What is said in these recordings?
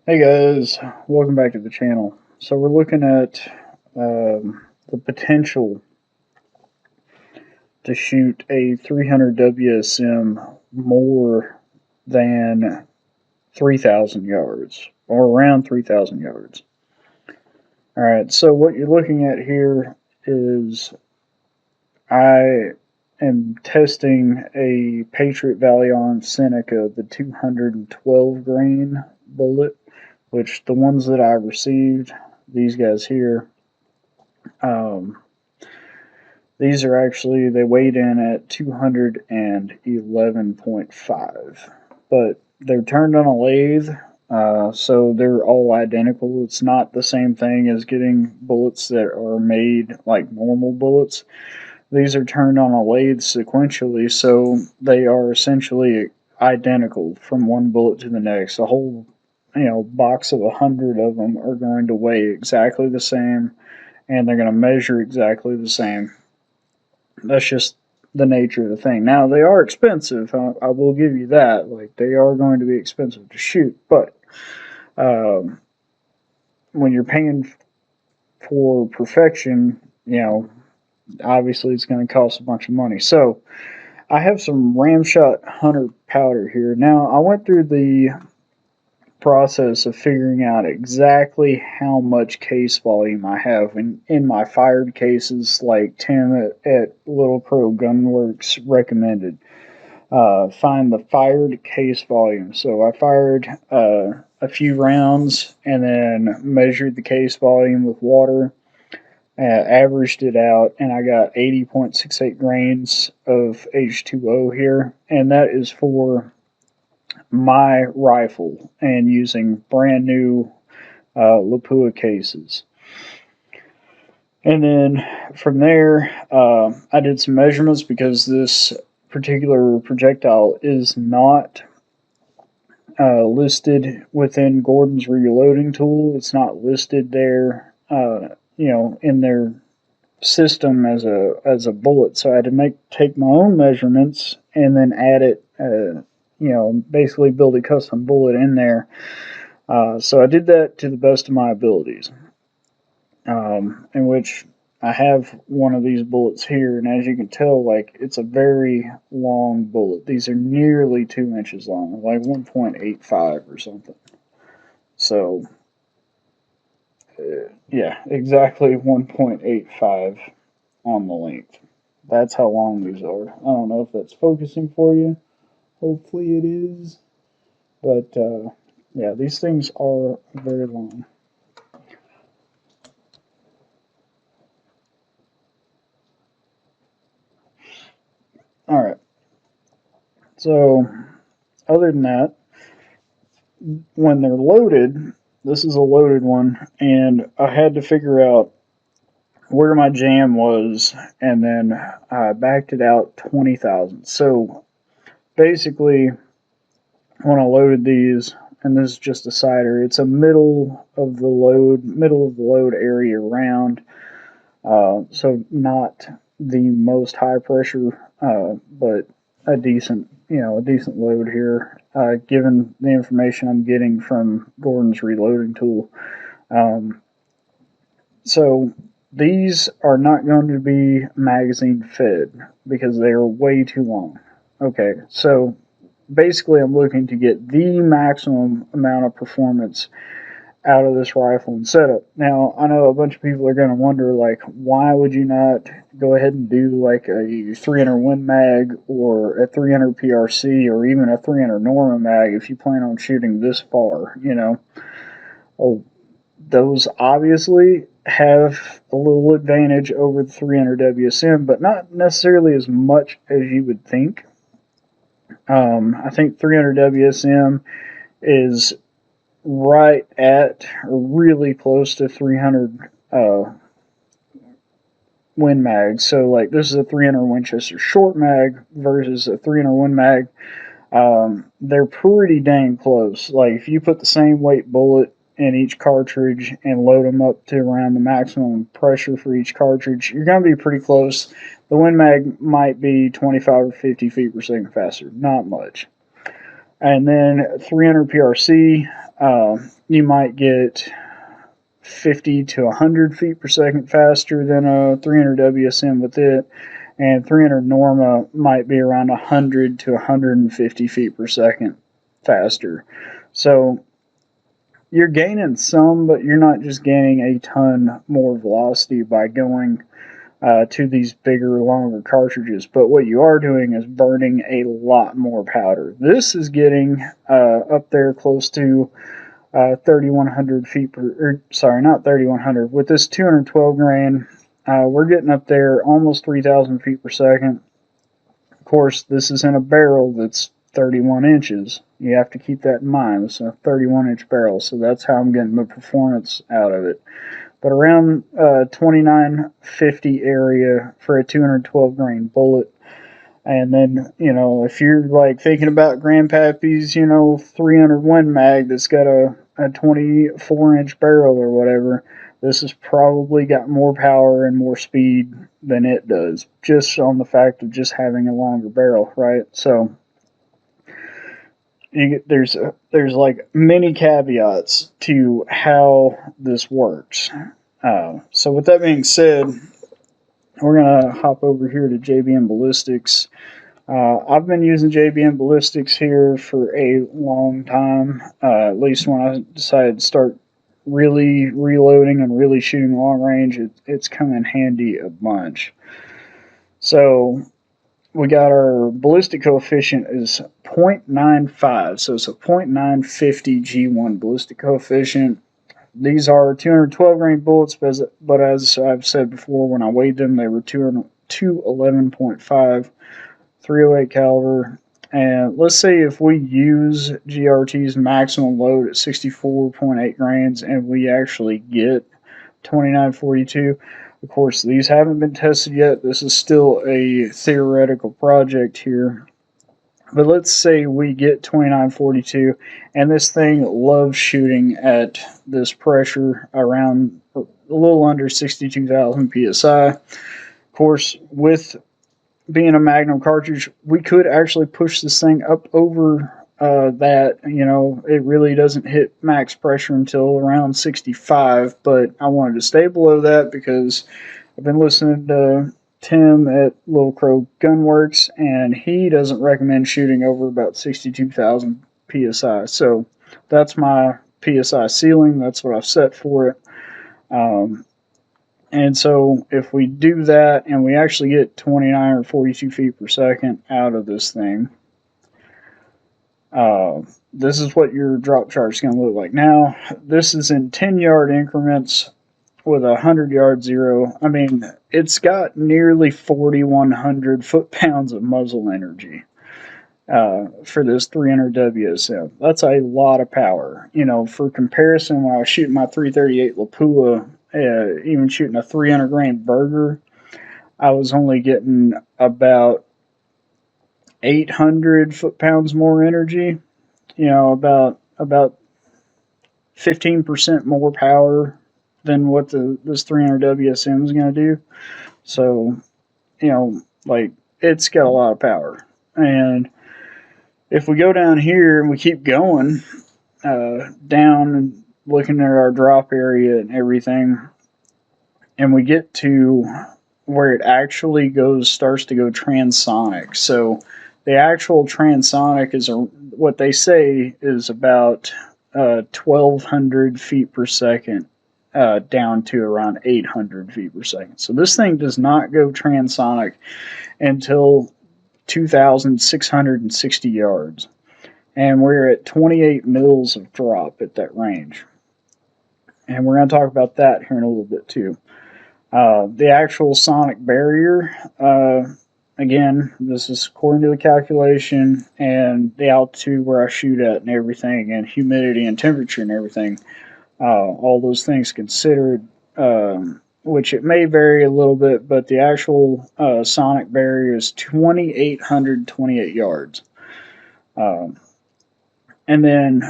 Hey guys, welcome back to the channel. So we're looking at the potential to shoot a 300 WSM more than 3,000 yards, or around 3,000 yards. Alright, so what you're looking at here is I am testing a Patriot Valion Seneca, the 212 grain bullet, which the ones that I received, these guys here, um, these are actually, they weighed in at 211.5, but they're turned on a lathe, so they're all identical. It's not the same thing as getting bullets that are made like normal bullets. These are turned on a lathe sequentially, so they are essentially identical from one bullet to the next. A whole, box of 100 of them are going to weigh exactly the same, and they're going to measure exactly the same. That's just the nature of the thing. Now they are expensive. I will give you that. Like they are going to be expensive to shoot, but um, when you're paying for perfection, obviously it's going to cost a bunch of money. So I have some Ramshot Hunter powder here. Now I went through the process of figuring out exactly how much case volume I have in my fired cases, like Tim at Little Crow Gunworks recommended. Find the fired case volume. So I fired a few rounds and then measured the case volume with water, averaged it out, and I got 80.68 grains of H2O here, and that is for my rifle and using brand new Lapua cases. And then from there, I did some measurements because this particular projectile is not listed within Gordon's reloading tool. It's not listed there, in their system as a bullet. So I had to take my own measurements and then add it. Basically build a custom bullet in there. So I did that to the best of my abilities. In which I have one of these bullets here, and as you can tell, like it's a very long bullet. These are nearly 2 inches long, like 1.85 or something. So, yeah, exactly 1.85 on the length. That's how long these are. I don't know if that's focusing for you. Hopefully it is. But, yeah, these things are very long. Alright, so other than that, when they're loaded, this is a loaded one, and I had to figure out where my jam was, and then I backed it out 20 thousandths. So basically, when I loaded these, and this is just a cider, it's a middle of the load area round. So not the most high pressure, but a decent load here, given the information I'm getting from Gordon's reloading tool. Um, so these are not going to be magazine fed because they are way too long. Okay, so basically I'm looking to get the maximum amount of performance out of this rifle and setup. Now, I know a bunch of people are going to wonder, like, why would you not go ahead and do like a 300 Win Mag or a 300 PRC or even a 300 Norma Mag if you plan on shooting this far, Oh, those obviously have a little advantage over the 300 WSM, but not necessarily as much as you would think. I think 300 WSM is right at or really close to 300 Win Mag. So, like, this is a 300 Winchester short mag versus a 300 Win Mag. They're pretty dang close. Like, if you put the same weight bullet in each cartridge and load them up to around the maximum pressure for each cartridge, you're going to be pretty close. The Win Mag might be 25 or 50 feet per second faster. Not much. And then 300 PRC, you might get 50 to 100 feet per second faster than a 300 WSM with it, and 300 Norma might be around 100 to 150 feet per second faster. So you're gaining some, but you're not just gaining a ton more velocity by going to these bigger, longer cartridges. But what you are doing is burning a lot more powder. This is getting up there close to 3,100 feet per, or sorry, not 3,100. With this 212 grain, we're getting up there almost 3,000 feet per second. Of course, this is in a barrel that's 31 inches. You have to keep that in mind. It's a 31-inch barrel, so that's how I'm getting the performance out of it. But around 2950 area for a 212 grain bullet. And then, if you're like thinking about Grandpappy's, 300 Win Mag that's got a 24-inch barrel or whatever, this has probably got more power and more speed than it does, just on the fact of just having a longer barrel, right? So there's like many caveats to how this works. So with that being said, we're gonna hop over here to JBM Ballistics. I've been using JBM Ballistics here for a long time, at least when I decided to start really reloading and really shooting long range, it's come in handy a bunch. So we got our ballistic coefficient is 0.95, so it's a 0.950 G1 ballistic coefficient. These are 212 grain bullets, but as I've said before, when I weighed them, they were 211.5, 308 caliber. And let's say if we use GRT's maximum load at 64.8 grains and we actually get 2942. Of course, these haven't been tested yet. This is still a theoretical project here. But let's say we get 2942 and this thing loves shooting at this pressure around a little under 62,000 psi. Of course, with being a Magnum cartridge, we could actually push this thing up over that. It really doesn't hit max pressure until around 65, but I wanted to stay below that because I've been listening to Tim at Little Crow Gunworks, and he doesn't recommend shooting over about 62,000 psi. So that's my psi ceiling. That's what I've set for it. And so if we do that and we actually get 29 or 42 feet per second out of this thing, this is what your drop chart is going to look like. Now, this is in 10-yard increments with a 100-yard zero. I mean, it's got nearly 4,100 foot-pounds of muzzle energy for this 300 WSM. That's a lot of power. For comparison, when I was shooting my 338 Lapua, even shooting a 300 grain burger, I was only getting about 800 foot-pounds more energy. About 15% more power than what this 300 WSM is going to do. So, it's got a lot of power. And if we go down here and we keep going down and looking at our drop area and everything, and we get to where it actually starts to go transonic. So the actual transonic is what they say is about 1,200 feet per second down to around 800 feet per second. So this thing does not go transonic until 2,660 yards. And we're at 28 mils of drop at that range. And we're going to talk about that here in a little bit too. The actual sonic barrier, again, this is according to the calculation and the altitude where I shoot at and everything, and humidity and temperature and everything. All those things considered, which it may vary a little bit, but the actual sonic barrier is 2,828 yards. And then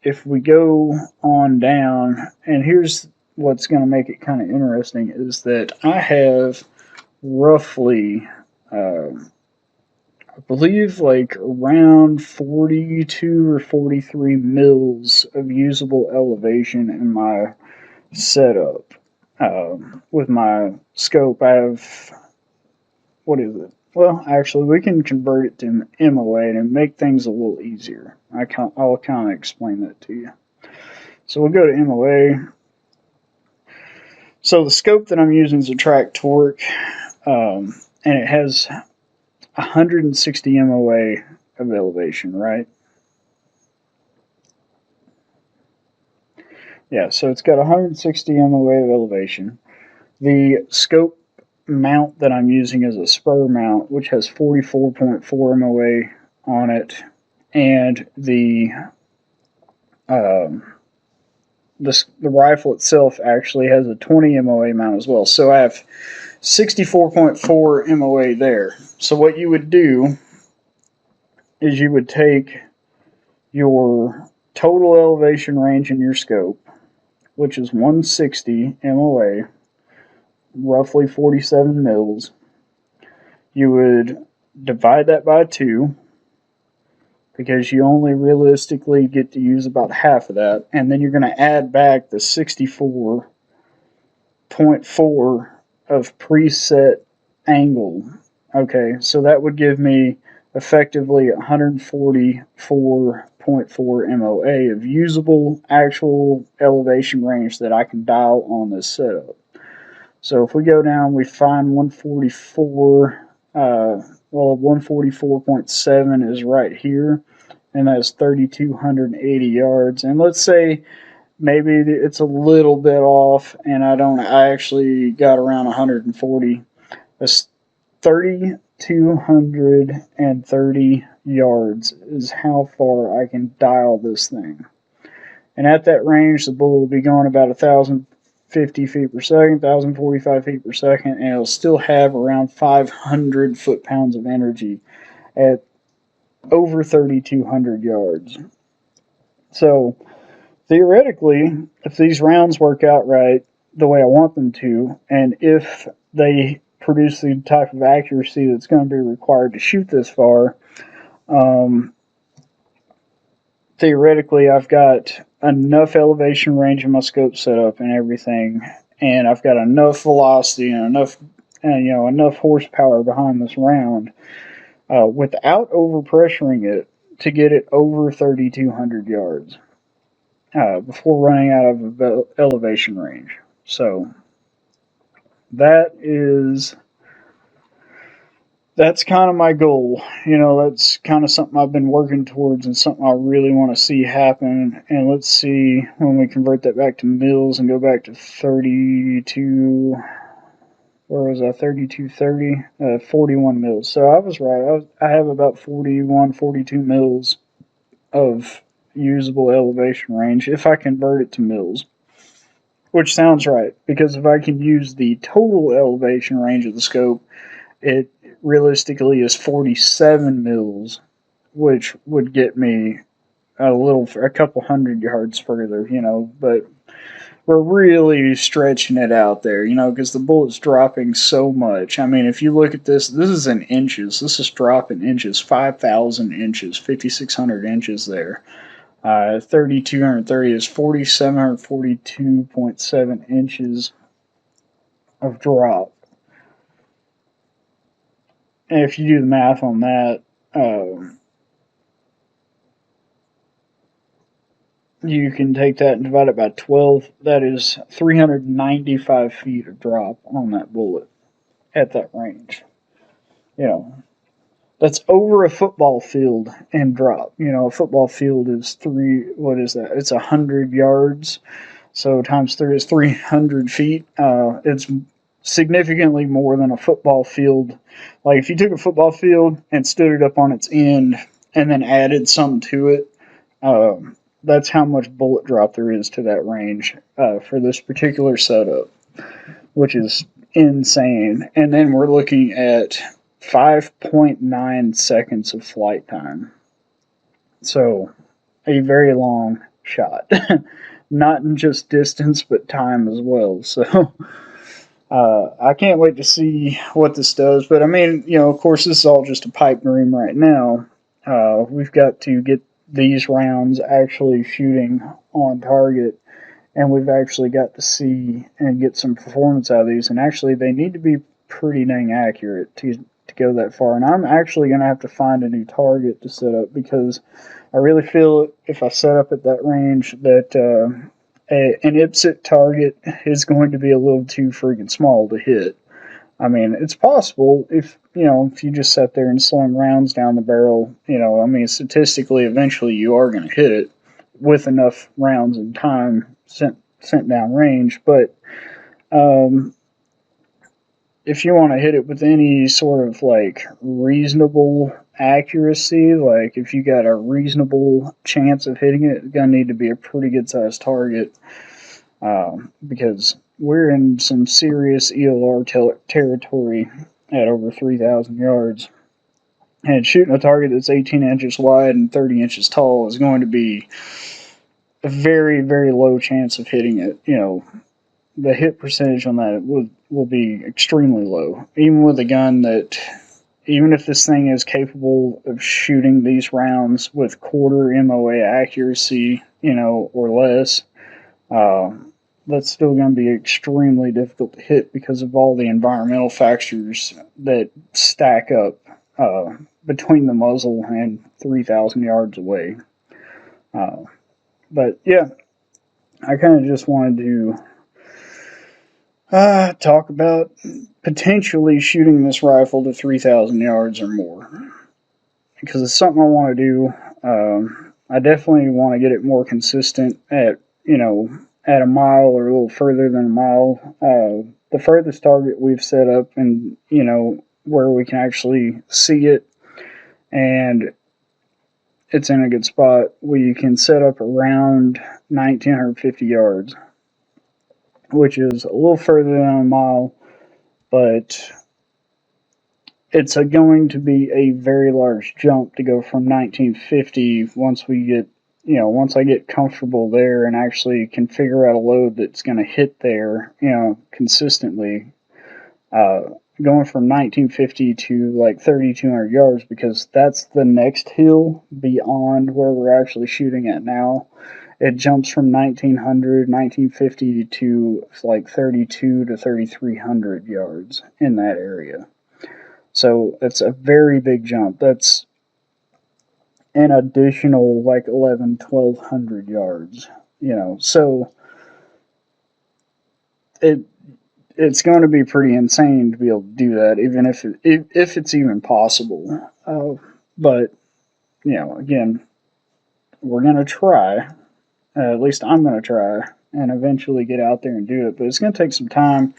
if we go on down, and here's what's going to make it kind of interesting, is that I have roughly, I believe like around 42 or 43 mils of usable elevation in my setup. With my scope, I have, what is it? Well, actually, we can convert it to MOA and make things a little easier. I'll kind of explain that to you. So we'll go to MOA. So the scope that I'm using is a track torque, and it has 160 MOA of elevation, right? Yeah, so it's got 160 MOA of elevation. The scope mount that I'm using is a spur mount, which has 44.4 MOA on it, and um, the rifle itself actually has a 20 MOA mount as well. So I have 64.4 MOA there. So what you would do is you would take your total elevation range in your scope, which is 160 MOA, roughly 47 mils. You would divide that by 2 because you only realistically get to use about half of that, and then you're going to add back the 64.4 of preset angle. Okay, so that would give me effectively 144.4 MOA of usable actual elevation range that I can dial on this setup. So if we go down, we find 144, well, 144.7 is right here, and that's 3,280 yards. And let's say maybe it's a little bit off, and I actually got around 140. That's 3,230 yards is how far I can dial this thing. And at that range, the bullet will be going about 1,050 feet per second, 1,045 feet per second, and it'll still have around 500 foot-pounds of energy at over 3,200 yards. So, theoretically, if these rounds work out right the way I want them to, and if they produce the type of accuracy that's going to be required to shoot this far, theoretically, I've got enough elevation range in my scope setup and everything, and I've got enough velocity and enough horsepower behind this round without overpressuring it to get it over 3,200 yards before running out of elevation range. So that's kind of my goal. That's kind of something I've been working towards and something I really want to see happen. And let's see when we convert that back to mils and go back to 32. Where was I? 3230, 41 mils. So I was right. I have about 41, 42 mils of usable elevation range if I convert it to mils. Which sounds right, because if I can use the total elevation range of the scope, it realistically is 47 mils, which would get me a couple hundred yards further, but we're really stretching it out there, because the bullet's dropping so much. I mean, if you look at this is in inches. This is dropping inches, 5,000 inches, 5,600 inches there. 3,230 is 4,742.7 inches of drop. And if you do the math on that, you can take that and divide it by 12. That is 395 feet of drop on that bullet at that range. That's over a football field in drop. A football field is what is that? It's 100 yards. So times 3 is 300 feet. It's significantly more than a football field. Like if you took a football field and stood it up on its end and then added something to it, that's how much bullet drop there is to that range for this particular setup, which is insane. And then we're looking at 5.9 seconds of flight time. So a very long shot. Not in just distance, but time as well. So I can't wait to see what this does. But I mean, of course, this is all just a pipe dream right now. We've got to get these rounds actually shooting on target, and we've actually got to see and get some performance out of these. And actually, they need to be pretty dang accurate to go that far. And I'm actually going to have to find a new target to set up, because I really feel if I set up at that range that an IPSC target is going to be a little too freaking small to hit. I mean, it's possible if you just sat there and slung rounds down the barrel. I mean, statistically, eventually you are going to hit it with enough rounds and time sent down range. But if you want to hit it with any sort of like reasonable accuracy, like if you got a reasonable chance of hitting it, it's gonna need to be a pretty good sized target, because we're in some serious ELR territory at over 3,000 yards. And shooting a target that's 18 inches wide and 30 inches tall is going to be a very, very low chance of hitting it. The hit percentage on that will be extremely low. Even with a gun that, even if this thing is capable of shooting these rounds with quarter MOA accuracy, or less, that's still going to be extremely difficult to hit because of all the environmental factors that stack up between the muzzle and 3,000 yards away. But yeah, I kind of just wanted to talk about potentially shooting this rifle to 3,000 yards or more, because it's something I want to do. I definitely want to get it more consistent at a mile or a little further than a mile. The furthest target we've set up, and where we can actually see it, and it's in a good spot, we can set up around 1,950 yards, which is a little further than a mile, but it's going to be a very large jump to go from 1950 once I get comfortable there and actually can figure out a load that's going to hit there, consistently. Going from 1950 to like 3,200 yards, because that's the next hill beyond where we're actually shooting at now. It jumps from 1950 to like 32 to 3,300 yards in that area. So it's a very big jump. That's an additional like 1,100 yards, so it's going to be pretty insane to be able to do that, even if it's even possible. But again, we're going to try. At least I'm going to try and eventually get out there and do it. But it's going to take some time.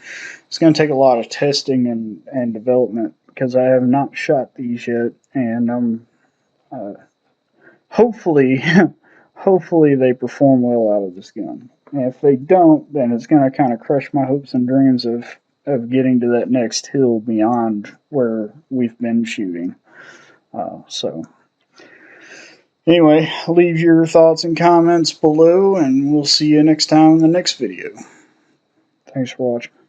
It's going to take a lot of testing and development, because I have not shot these yet, and hopefully they perform well out of this gun. And if they don't, then it's going to kind of crush my hopes and dreams of getting to that next hill beyond where we've been shooting. So anyway, leave your thoughts and comments below, and we'll see you next time in the next video. Thanks for watching.